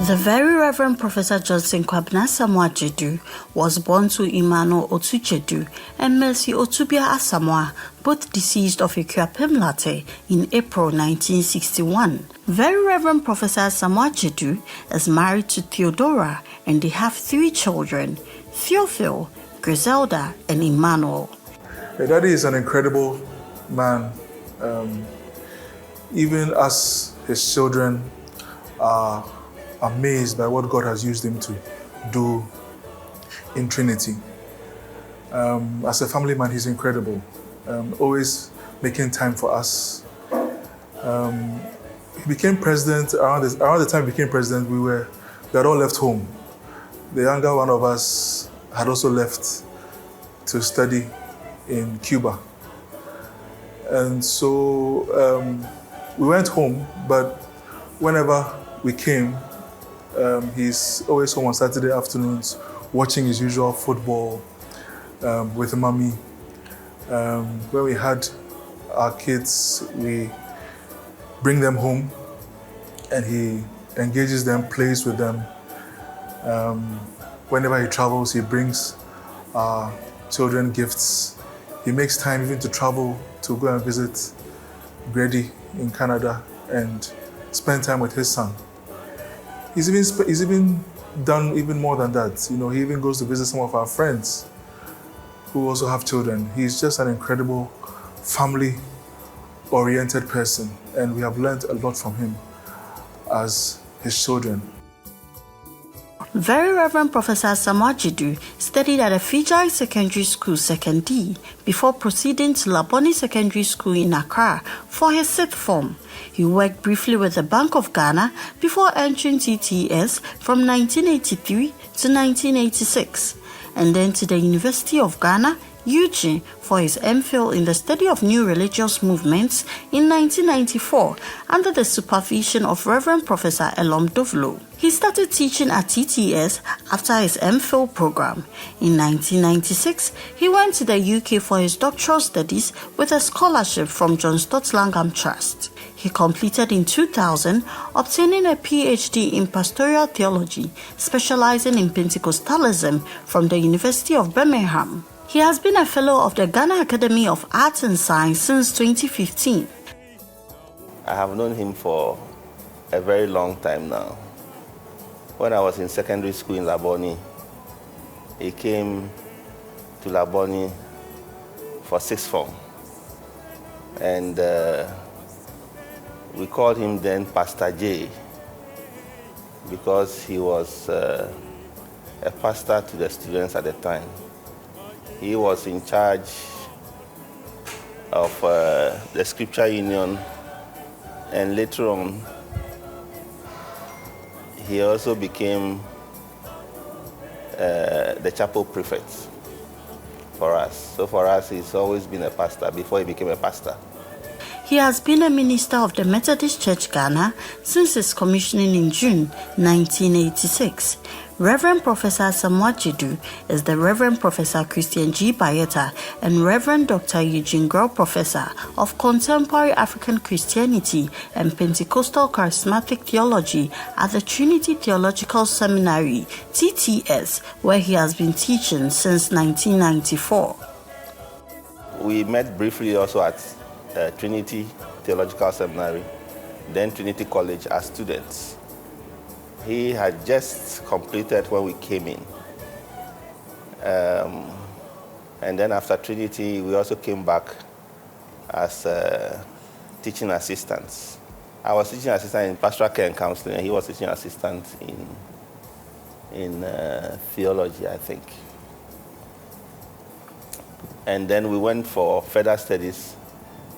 The very Reverend Professor Johnson Kwabena Asamoah-Gyadu was born to Emmanuel Otu-Gyadu and Mercy Otubia Asamoah, both deceased of Ekuapem Latte in April 1961. Very Reverend Professor Asamoah-Gyadu is married to Theodora and they have 3 children, Theophil, Griselda, and Emmanuel. Daddy is an incredible man. Even as his children are amazed by what God has used him to do in Trinity. As a family man, he's incredible. Always making time for us. He became president around the time he became president. We had all left home. The younger one of us had also left to study in Cuba. And so we went home, but whenever we came, he's always home on Saturday afternoons watching his usual football with mommy. When we had our kids, we bring them home and he engages them, plays with them. Whenever he travels, he brings our children gifts. He makes time even to travel to go and visit Grady in Canada and spend time with his son. He's even done even more than that. You know, he even goes to visit some of our friends who also have children. He's just an incredible family-oriented person, and we have learned a lot from him as his children. Very Reverend Professor Asamoah-Gyadu studied at a Fijai Secondary School 2nd D before proceeding to Labone Secondary School in Accra for his 6th form. He worked briefly with the Bank of Ghana before entering TTS from 1983 to 1986, and then to the University of Ghana, Eugene, for his MPhil in the study of new religious movements in 1994 under the supervision of Reverend Professor Elom Dovlo. He started teaching at TTS after his MPhil program. In 1996, he went to the UK for his doctoral studies with a scholarship from John Stott Langham Trust. He completed in 2000, obtaining a PhD in pastoral theology, specializing in Pentecostalism from the University of Birmingham. He has been a fellow of the Ghana Academy of Arts and Science since 2015. I have known him for a very long time now. When I was in secondary school in Labone, he came to Labone for 6th form. And we called him then Pastor J, because he was a pastor to the students at the time. He was in charge of the Scripture Union, and later on, he also became the chapel prefect for us. So for us, he's always been a pastor before he became a pastor. He has been a minister of the Methodist Church Ghana since his commissioning in June 1986. Reverend Professor Asamoah-Gyadu is the Reverend Professor Christian G. Bayeta and Reverend Dr. Eugene Grow Professor of Contemporary African Christianity and Pentecostal Charismatic Theology at the Trinity Theological Seminary, TTS, where he has been teaching since 1994. We met briefly also at Trinity Theological Seminary, then Trinity College as students. He had just completed when we came in. And then after Trinity, we also came back as teaching assistants. I was teaching assistant in pastoral care and counseling, and he was teaching assistant in theology, I think. And then we went for further studies,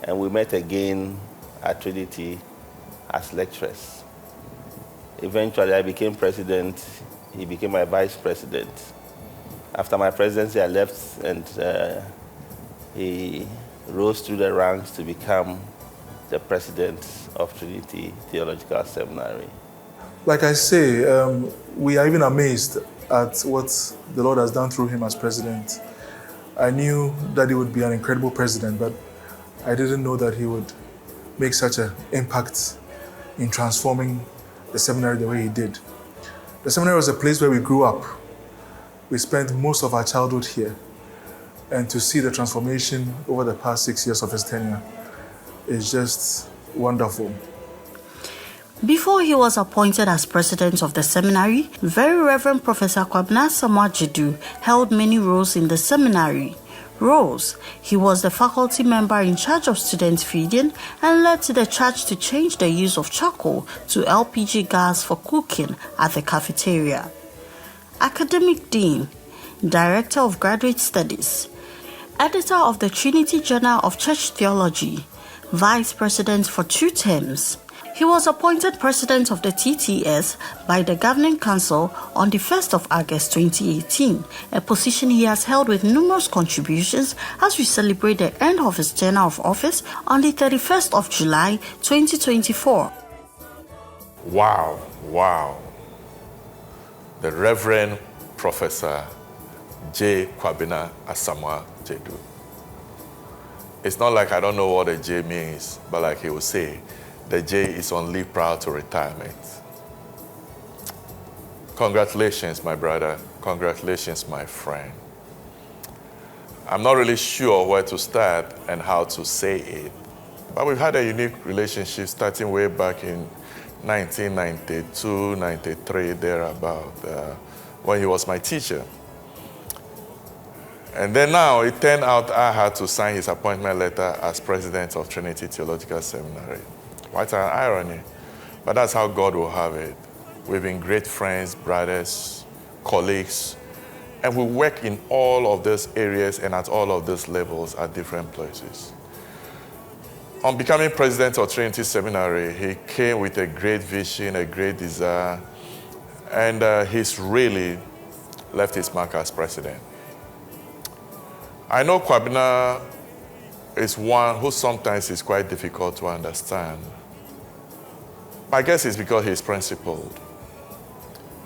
and we met again at Trinity as lecturers. Eventually, I became president. He became my vice president. After my presidency, I left, and he rose through the ranks to become the president of Trinity Theological Seminary. Like I say, we are even amazed at what the Lord has done through him as president. I knew that he would be an incredible president, but I didn't know that he would make such an impact in transforming the seminary the way he did. The seminary was a place where we grew up. We spent most of our childhood here. And to see the transformation over the past 6 years of his tenure is just wonderful. Before he was appointed as president of the seminary, Very Reverend Professor Kwabena Asamoah-Gyadu held many roles in the seminary. He was the faculty member in charge of student feeding and led to the church to change the use of charcoal to LPG gas for cooking at the cafeteria. Academic Dean, Director of Graduate Studies, Editor of the Trinity Journal of Church Theology, Vice President for 2 terms. He was appointed President of the TTS by the Governing Council on the 1st of August 2018, a position he has held with numerous contributions as we celebrate the end of his tenure of office on the 31st of July 2024. Wow. The Reverend Professor J. Kwabena Asamoah-Gyadu. It's not like I don't know what a J means, but like he will say, the J is on leave prior to retirement. Congratulations, my brother. Congratulations, my friend. I'm not really sure where to start and how to say it, but we've had a unique relationship starting way back in 1992, 93, thereabout, when he was my teacher. And then now it turned out I had to sign his appointment letter as president of Trinity Theological Seminary. What an irony, but that's how God will have it. We've been great friends, brothers, colleagues, and we work in all of these areas and at all of these levels at different places. On becoming president of Trinity Seminary, he came with a great vision, a great desire, and he's really left his mark as president. I know Kwabena is one who sometimes is quite difficult to understand. I guess it's because he's principled.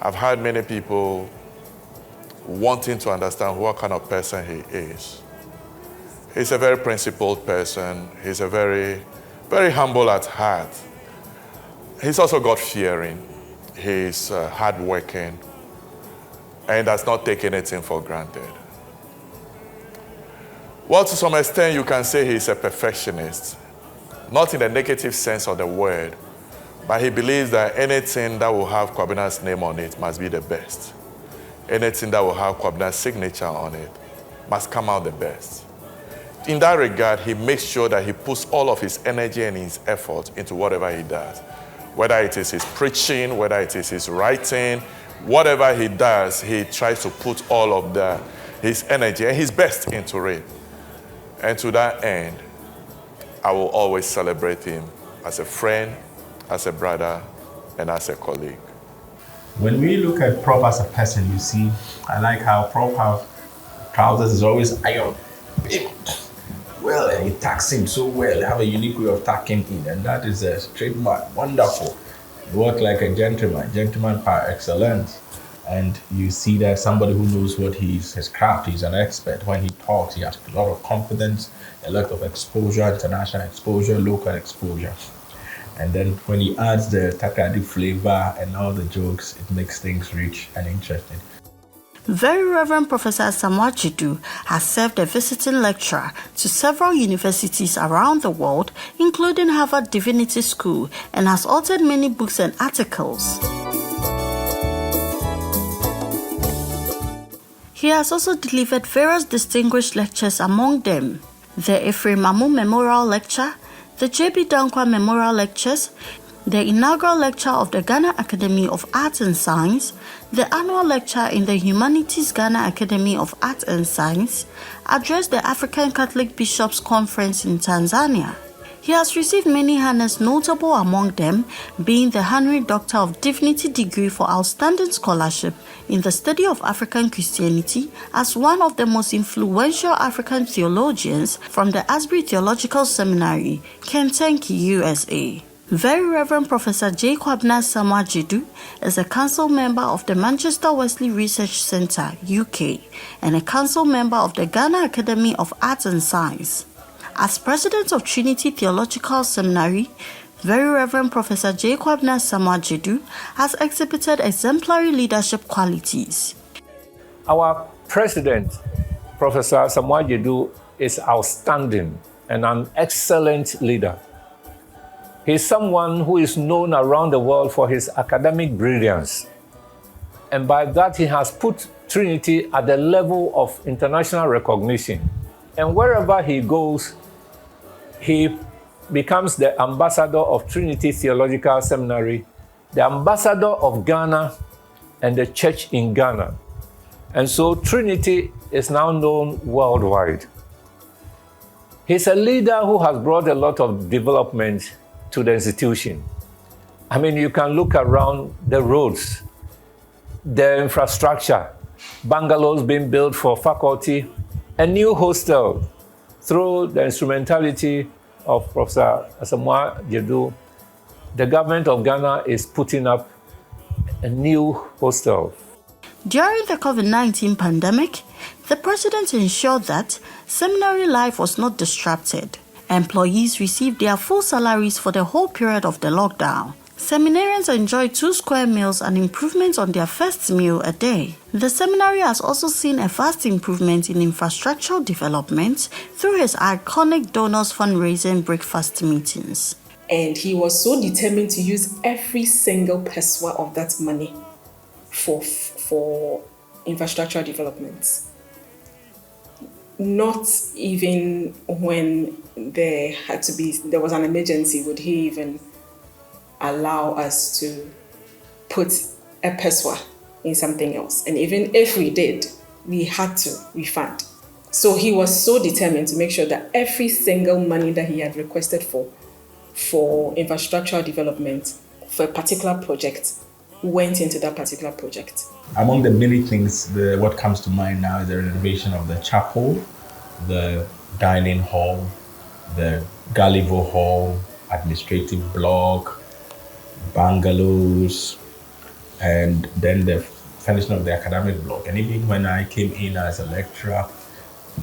I've had many people wanting to understand what kind of person he is. He's a very principled person. He's a very, very humble at heart. He's also God-fearing. He's hardworking and does not take anything for granted. Well, to some extent, you can say he's a perfectionist. Not in the negative sense of the word, but he believes that anything that will have Kwabena's name on it must be the best. Anything that will have Kwabena's signature on it must come out the best. In that regard, he makes sure that he puts all of his energy and his effort into whatever he does. Whether it is his preaching, whether it is his writing, whatever he does, he tries to put all of his energy and his best into it. And to that end, I will always celebrate him as a friend, as a brother, and as a colleague. When we look at Prof as a person, you see, I like how Prof have trousers is always iron. Well, and he tucks in so well. They have a unique way of tucking in, and that is a trademark. Wonderful. You work like a gentleman par excellence. And you see that somebody who knows what his craft, he's an expert. When he talks, he has a lot of confidence, a lot of exposure, international exposure, local exposure. And then when he adds the Takadi flavor and all the jokes, it makes things rich and interesting. Very Reverend Professor Asamoah-Gyadu has served as visiting lecturer to several universities around the world, including Harvard Divinity School, and has authored many books and articles. He has also delivered various distinguished lectures, among them the Ephraim Amu Memorial Lecture, the J.B. Dankwa Memorial Lectures, the inaugural lecture of the Ghana Academy of Arts and Science, the annual lecture in the Humanities Ghana Academy of Arts and Science, addressed the African Catholic Bishops' Conference in Tanzania. He has received many honors, notable among them being the Honorary Doctor of Divinity degree for outstanding scholarship in the study of African Christianity as one of the most influential African theologians from the Asbury Theological Seminary, Kentucky, USA. Very Reverend Professor J. Kwabena Asamoah-Gyadu is a council member of the Manchester Wesley Research Centre, UK, and a council member of the Ghana Academy of Arts and Science. As president of Trinity Theological Seminary, Very Reverend Professor Jacob Asamoah-Gyadu has exhibited exemplary leadership qualities. Our president, Professor Asamoah-Gyadu, is outstanding and an excellent leader. He is someone who is known around the world for his academic brilliance. And by that, he has put Trinity at the level of international recognition. And wherever he goes, he becomes the ambassador of Trinity Theological Seminary, the ambassador of Ghana and the church in Ghana. And so Trinity is now known worldwide. He's a leader who has brought a lot of development to the institution. I mean, you can look around the roads, the infrastructure, bungalows being built for faculty, a new hostel. Through the instrumentality of Professor Asamoah-Gyadu, the government of Ghana is putting up a new hostel. During the COVID-19 pandemic, the president ensured that seminary life was not disrupted. Employees received their full salaries for the whole period of the lockdown. Seminarians enjoyed 2 square meals and improvements on their first meal a day. The seminary has also seen a vast improvement in infrastructural development through his iconic donors fundraising breakfast meetings. And he was so determined to use every single pesewa of that money for infrastructural developments. Not even when there was an emergency would he even allow us to put a pesewa in something else. And even if we did, we had to refund. So he was so determined to make sure that every single money that he had requested for infrastructural development for a particular project went into that particular project. Among the many things, what comes to mind now is the renovation of the chapel, the dining hall, the Gulliver Hall, administrative block, bungalows, and then the finishing of the academic block. And even when I came in as a lecturer,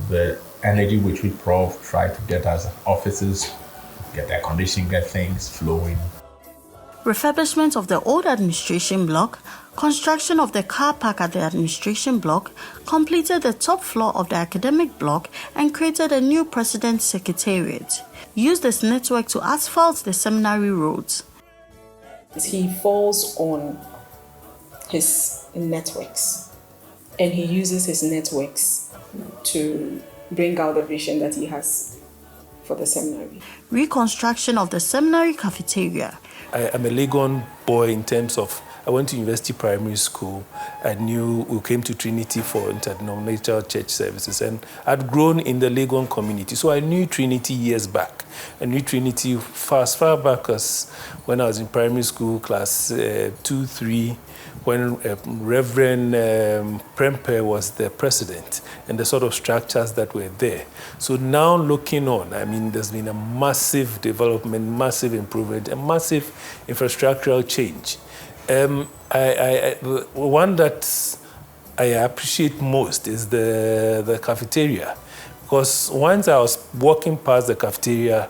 the energy which we Prof tried to get us offices, get air conditioning, get things flowing. Refurbishment of the old administration block, construction of the car park at the administration block, completed the top floor of the academic block and created a new president's secretariat. Used this network to asphalt the seminary roads. He falls on his networks, and he uses his networks to bring out the vision that he has for the seminary. Reconstruction of the seminary cafeteria. I'm a Legon boy in terms of, I went to University Primary School. I knew we came to Trinity for interdenominational church services, and I'd grown in the Legon community. So I knew Trinity years back. I knew Trinity far back as when I was in primary school, class 2, 3, when Reverend Prempe was the president, and the sort of structures that were there. So now looking on, I mean, there's been a massive development, massive improvement, a massive infrastructural change. One that I appreciate most is the cafeteria, because once I was walking past the cafeteria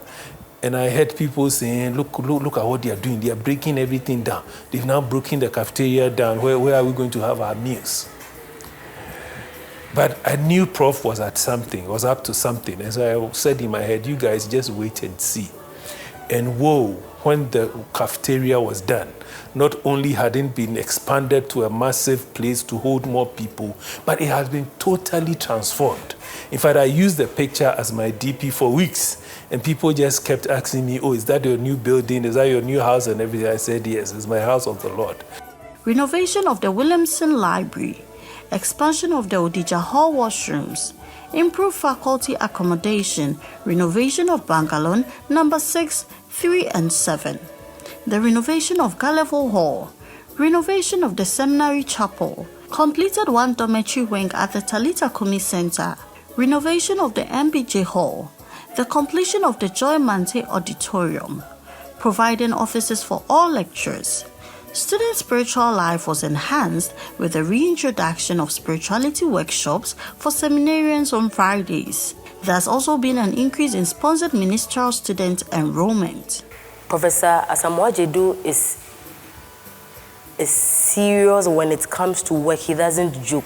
and I heard people saying, look at what they are doing. They are breaking everything down. They've now broken the cafeteria down. Where are we going to have our meals? But I knew Prof was up to something. And so I said in my head, you guys just wait and see. And whoa, when the cafeteria was done, not only had it been expanded to a massive place to hold more people, but it has been totally transformed. In fact, I used the picture as my DP for weeks, and people just kept asking me, oh, is that your new building? Is that your new house and everything? I said, yes, it's my house of the Lord. Renovation of the Williamson Library, expansion of the Odija Hall washrooms, improved faculty accommodation, renovation of Bangalore number 6, 3 and 7. The renovation of Gulliver Hall, renovation of the seminary chapel, completed 1 dormitory wing at the Talita Kumi Center, renovation of the MBJ Hall, the completion of the Joy Mante Auditorium, providing offices for all lecturers. Student spiritual life was enhanced with the reintroduction of spirituality workshops for seminarians on Fridays. There has also been an increase in sponsored ministerial student enrollment. Professor Asamoah-Gyadu is serious when it comes to work. He doesn't joke.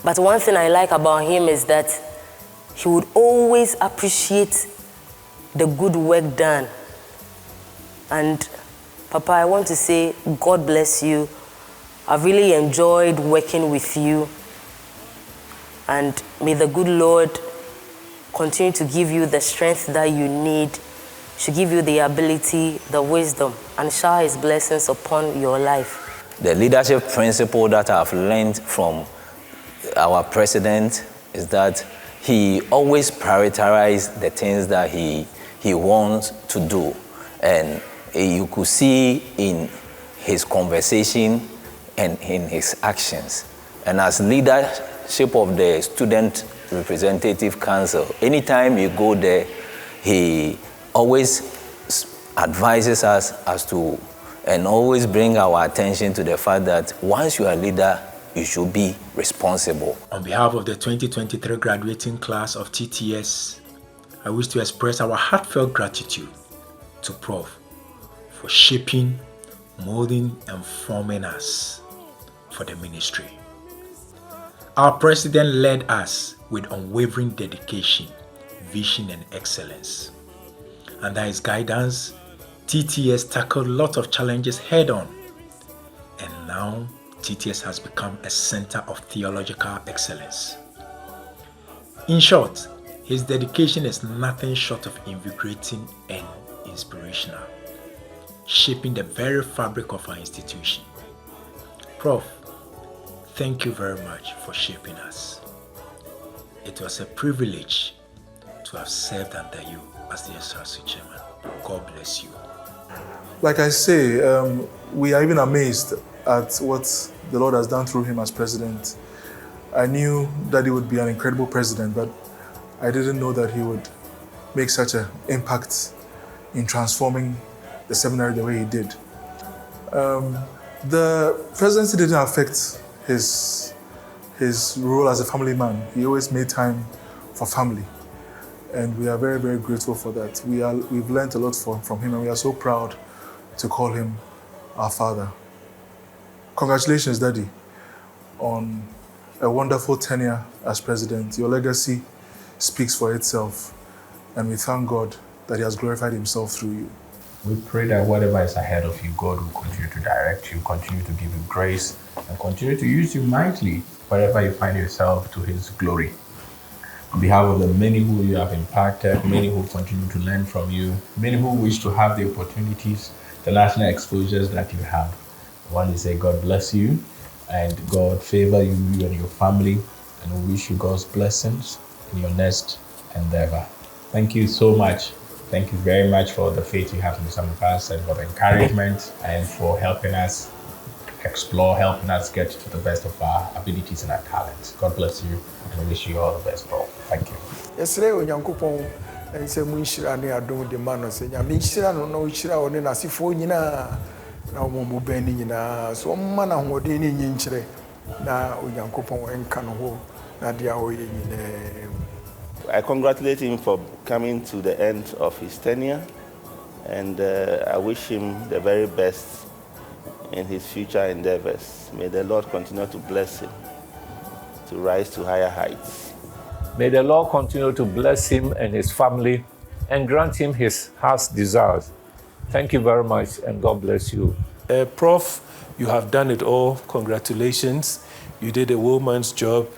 But one thing I like about him is that he would always appreciate the good work done. And Papa, I want to say God bless you. I've really enjoyed working with you. And may the good Lord continue to give you the strength that you need, to give you the ability, the wisdom, and shower his blessings upon your life. The leadership principle that I've learned from our president is that he always prioritizes the things that he wants to do. And you could see in his conversation and in his actions. And as leadership of the Student Representative Council, anytime you go there, he always advises us as to, and always bring our attention to the fact that once you are a leader, you should be responsible. On behalf of the 2023 graduating class of TTS, I wish to express our heartfelt gratitude to Prof for shaping, molding, and forming us for the ministry. Our president led us with unwavering dedication, vision, and excellence. Under his guidance, TTS tackled lots of challenges head-on, and now TTS has become a center of theological excellence. In short, his dedication is nothing short of invigorating and inspirational, shaping the very fabric of our institution. Prof, thank you very much for shaping us. It was a privilege to have served under you as the SRC chairman. God bless you. Like I say, we are even amazed at what the Lord has done through him as president. I knew that he would be an incredible president, but I didn't know that he would make such an impact in transforming the seminary the way he did. The presidency didn't affect his role as a family man. He always made time for family. And we are very, very grateful for that. We've learned a lot from him, and we are so proud to call him our father. Congratulations, Daddy, on a wonderful tenure as president. Your legacy speaks for itself, and we thank God that he has glorified himself through you. We pray that whatever is ahead of you, God will continue to direct you, continue to give you grace, and continue to use you mightily wherever you find yourself to his glory. On behalf of the many who you have impacted, many who continue to learn from you, many who wish to have the opportunities, the national exposures that you have, I want to say God bless you and God favor you and your family, and we wish you God's blessings in your next endeavor. Thank you so much. Thank you very much for the faith you have in some of us, and for the encouragement, and for helping us explore, helping us get to the best of our abilities and our talents. God bless you, and I wish you all the best, bro. Thank you. Yesterday, when Yankupon and say Munshira near Don de Mano, say, Yamishira no Shira or Nasifonina, now Momu Benina, so Mana Modini Yinchre, now Yankupon and Kanoho, Nadia. I congratulate him for coming to the end of his tenure, and I wish him the very best in his future endeavors. May the Lord continue to bless him to rise to higher heights. May the Lord continue to bless him and his family and grant him his heart's desires. Thank you very much, and God bless you. Prof, you have done it all. Congratulations. You did a woman's job.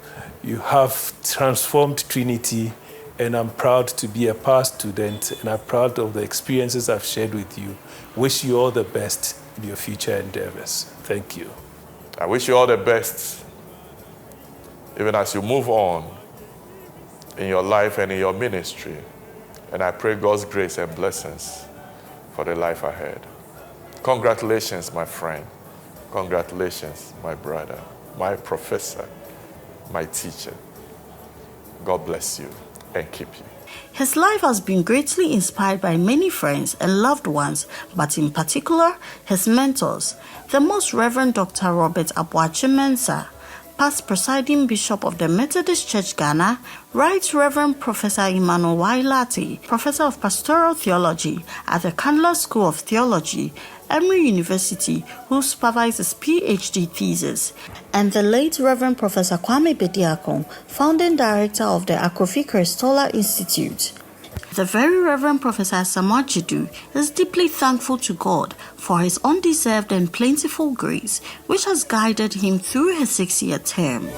You have transformed Trinity, and I'm proud to be a past student, and I'm proud of the experiences I've shared with you. Wish you all the best in your future endeavors. Thank you. I wish you all the best, even as you move on in your life and in your ministry. And I pray God's grace and blessings for the life ahead. Congratulations, my friend. Congratulations, my brother, my professor, my teacher. God bless you and keep you. His life has been greatly inspired by many friends and loved ones, but in particular, his mentors, the Most Reverend Dr. Robert Aboagye Mensah, past presiding bishop of the Methodist Church Ghana, Right Reverend Professor Emmanuel Wailati, Professor of Pastoral Theology at the Candler School of Theology, Emory University, who supervised his PhD thesis, and the late Reverend Professor Kwame Bediakon, founding director of the Akofi Kristola Institute. The very Reverend Professor Asamoah-Gyadu is deeply thankful to God for his undeserved and plentiful grace, which has guided him through his 6-year term.